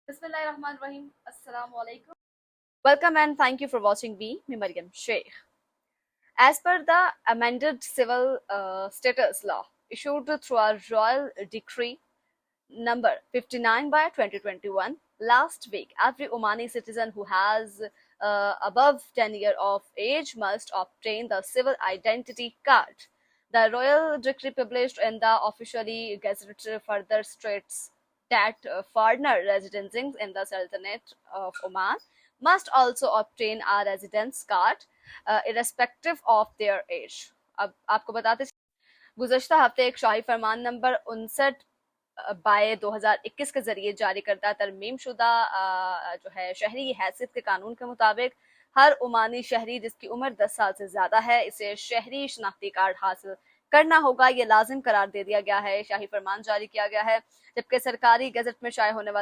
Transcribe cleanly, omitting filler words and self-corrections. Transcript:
Bismillahirrahmanirrahim. Assalamu alaikum. Welcome and thank you for watching me, Mariam Sheikh. As per the amended civil status law issued through a royal decree number 59 by 2021, last week, every Omani citizen who has above 10 years of age must obtain the civil identity card. The royal decree published in the officially gazette further states that foreigner residents in the Sultanate of Oman must also obtain a residence card irrespective of their age. अब आपको बताते गुज़श्ता हफ्ते एक शाही फरमान number 59 bye 2021 के जरिए जारी करदा तरमीमशुदा जो है शहरी हैसियत के कानून के मुताबिक हर ओमानी शहरी जिसकी उम्र 10 साल से ज्यादा है इसे शहरी शनाख्ती कार्ड हासिल करना होगा। ये लाजिम करार दे दिया गया है। शाही फरमान जारी किया गया है, जबकि सरकारी गजट में शाये होने वाले